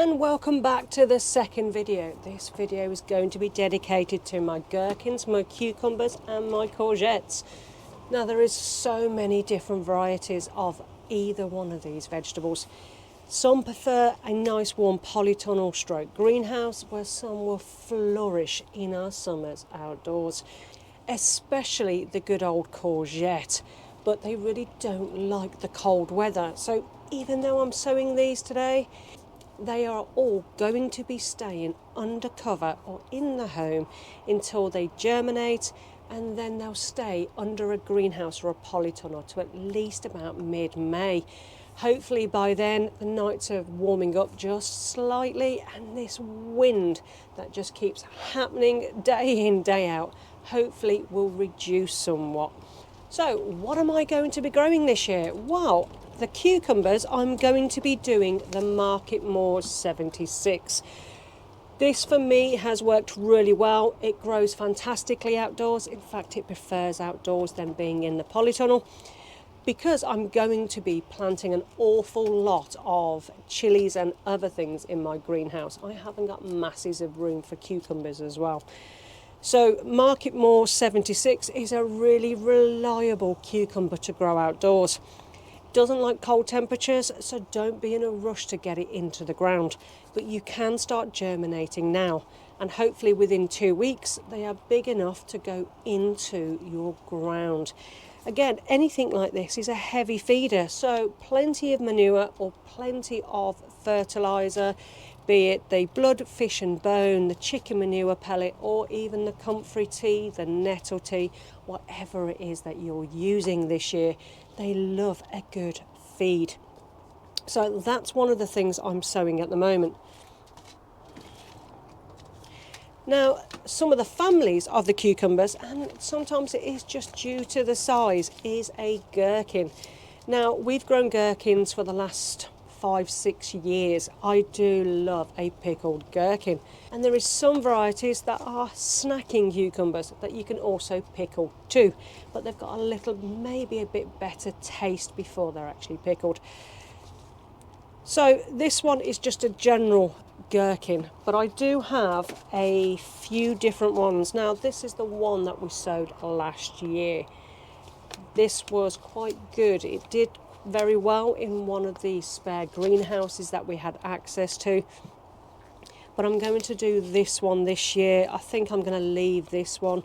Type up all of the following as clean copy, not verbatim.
And welcome back to the second video. This video is going to be dedicated to my gherkins, my cucumbers and my courgettes. Now there is so many different varieties of either one of these vegetables. Some prefer a nice warm polytunnel stroke greenhouse, where some will flourish in our summers outdoors, especially the good old courgette, but they really don't like the cold weather. So even though I'm sowing these today, they are all going to be staying under cover or in the home until they germinate, and then they'll stay under a greenhouse or a polytunnel to at least about mid-May. Hopefully by then the nights are warming up just slightly, and this wind that just keeps happening day in, day out, hopefully will reduce somewhat. So what am I going to be growing this year? Well, the cucumbers, I'm going to be doing the Market Moore 76. This for me has worked really well. It grows fantastically outdoors. In fact, it prefers outdoors than being in the polytunnel, because I'm going to be planting an awful lot of chilies and other things in my greenhouse. I haven't got masses of room for cucumbers as well. So Market Moore 76 is a really reliable cucumber to grow outdoors. Doesn't like cold temperatures, so don't be in a rush to get it into the ground. But you can start germinating now, and hopefully within 2 weeks they are big enough to go into your ground. Again, anything like this is a heavy feeder, so plenty of manure or plenty of fertiliser, be it the blood, fish and bone, the chicken manure pellet, or even the comfrey tea, the nettle tea, whatever it is that you're using this year. They love a good feed. So that's one of the things I'm sowing at the moment. Now, some of the families of the cucumbers, and sometimes it is just due to the size, is a gherkin. Now, we've grown gherkins for the last 5-6 years. I do love a pickled gherkin, and there is some varieties that are snacking cucumbers that you can also pickle too, but they've got a little, maybe a bit better taste before they're actually pickled. So this one is just a general gherkin, but I do have a few different ones. Now this is the one that we sowed last year. This was quite good. It did very well in one of the spare greenhouses that we had access to, but I'm going to do this one this year. I think I'm going to leave this one,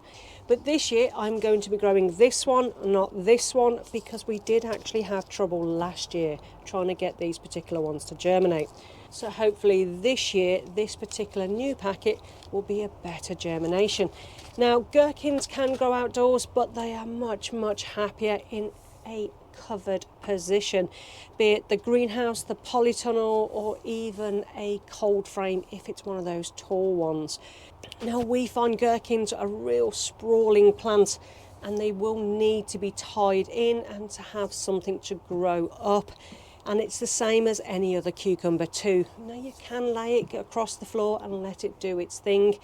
but this year I'm going to be growing this one, not this one, because we did actually have trouble last year trying to get these particular ones to germinate. So hopefully this year this particular new packet will be a better germination. Now gherkins can grow outdoors, but they are much happier in a covered position, be it the greenhouse, the polytunnel, or even a cold frame if it's one of those tall ones. Now we find gherkins a real sprawling plant, and they will need to be tied in and to have something to grow up, and it's the same as any other cucumber too. Now you can lay it across the floor and let it do its thing,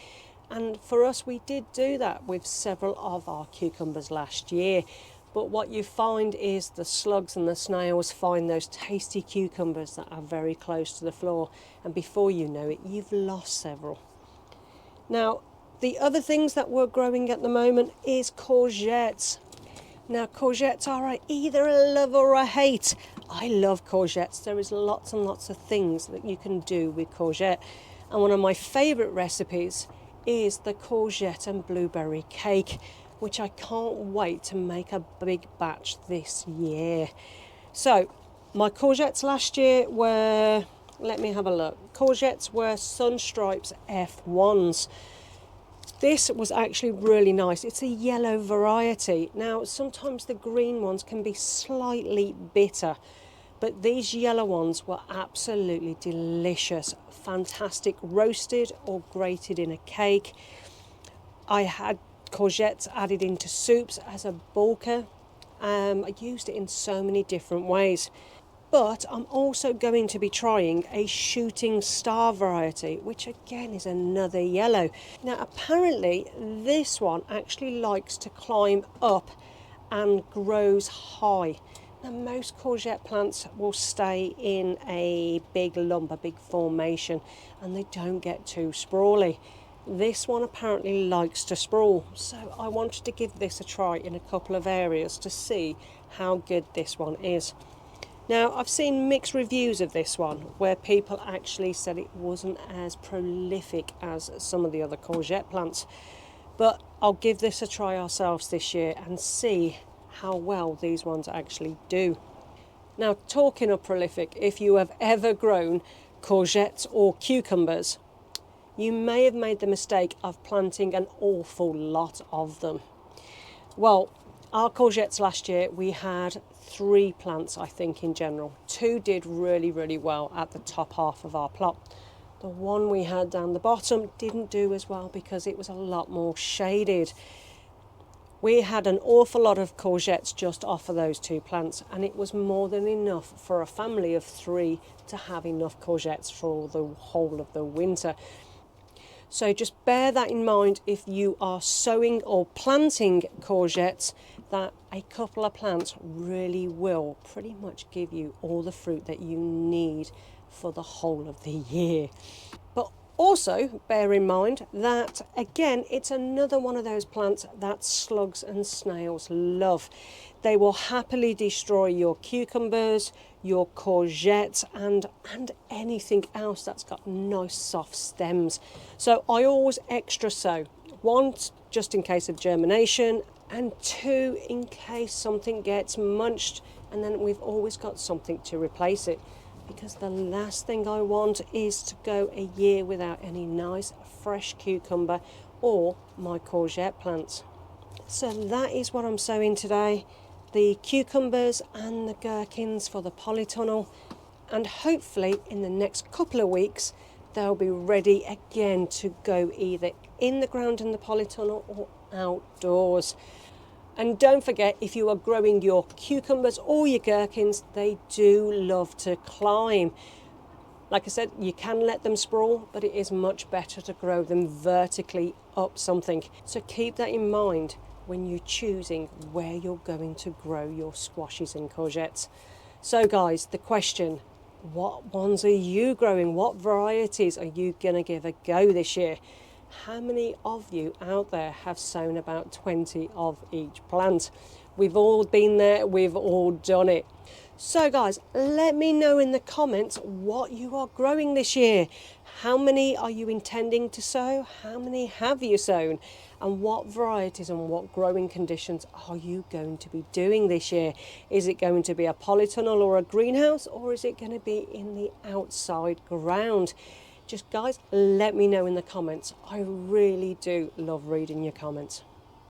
and for us we did do that with several of our cucumbers last year. But what you find is the slugs and the snails find those tasty cucumbers that are very close to the floor, and before you know it, you've lost several. Now, the other things that we're growing at the moment is courgettes. Now, courgettes are either a love or a hate. I love courgettes. There is lots and lots of things that you can do with courgette, and one of my favourite recipes is the courgette and blueberry cake, which I can't wait to make a big batch this year. So my courgettes last year were, let me have a look, courgettes were Sunstripes F1s. This was actually really nice. It's a yellow variety. Now sometimes the green ones can be slightly bitter, but these yellow ones were absolutely delicious, fantastic roasted or grated in a cake. I had courgettes added into soups as a bulker. I used it in so many different ways. But I'm also going to be trying a shooting star variety, which again is another yellow. Now apparently this one actually likes to climb up and grows high. Now, most courgette plants will stay in a big lump, a big formation, and they don't get too sprawly. This one apparently likes to sprawl, so I wanted to give this a try in a couple of areas to see how good this one is. Now, I've seen mixed reviews of this one where people actually said it wasn't as prolific as some of the other courgette plants, but I'll give this a try ourselves this year and see how well these ones actually do. Now, talking of prolific, if you have ever grown courgettes or cucumbers, you may have made the mistake of planting an awful lot of them. Well, our courgettes last year, we had 3 plants, I think, in general. 2 did really, really well at the top half of our plot. The one we had down the bottom didn't do as well because it was a lot more shaded. We had an awful lot of courgettes just off of those 2 plants, and it was more than enough for a family of 3 to have enough courgettes for the whole of the winter. So just bear that in mind if you are sowing or planting courgettes, that a couple of plants really will pretty much give you all the fruit that you need for the whole of the year. But also bear in mind that, again, it's another one of those plants that slugs and snails love. They will happily destroy your cucumbers, your courgettes, and anything else that's got nice soft stems. So I always extra sow. 1, just in case of germination, and 2, in case something gets munched, and then we've always got something to replace it. Because the last thing I want is to go a year without any nice fresh cucumber or my courgette plants. So that is what I'm sowing today. The cucumbers and the gherkins for the polytunnel, and hopefully in the next couple of weeks they'll be ready again to go either in the ground in the polytunnel or outdoors. And don't forget, if you are growing your cucumbers or your gherkins, they do love to climb. Like I said, you can let them sprawl, but it is much better to grow them vertically up something. So keep that in mind when you're choosing where you're going to grow your squashes and courgettes. So guys, the question, what ones are you growing? What varieties are you going to give a go this year? How many of you out there have sown about 20 of each plant? We've all been there, we've all done it. So guys, let me know in the comments what you are growing this year. How many are you intending to sow? How many have you sown? And what varieties and what growing conditions are you going to be doing this year? Is it going to be a polytunnel or a greenhouse, or is it going to be in the outside ground? Just guys, let me know in the comments. I really do love reading your comments.